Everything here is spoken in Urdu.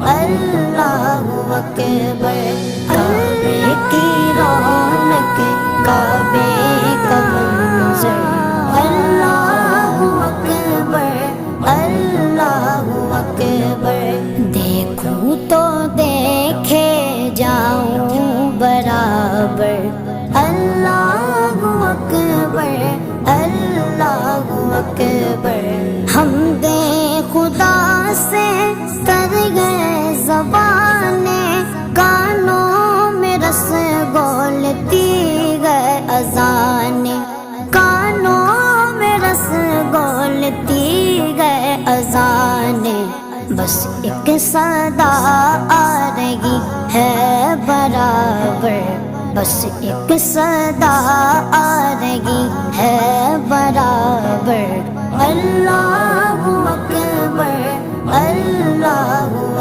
اللہ اکبر، کعبے کی رونق، کعبے کا منظر، اللہ اکبر، اللہ اکبر۔ دیکھوں تو دیکھے جاؤں برابر، اللہ اکبر، اللہ اکبر۔ حمد خدا سے تر گئے زبانیں، کانوں میں رس گولتی گئے اذانیں، کانوں میں رس گولتی گئے اذانیں۔ بس ایک صدا آ رہی ہے برابر، بس ایک صدا آ رہی ہے برابر، اللہ اکبر، اللہ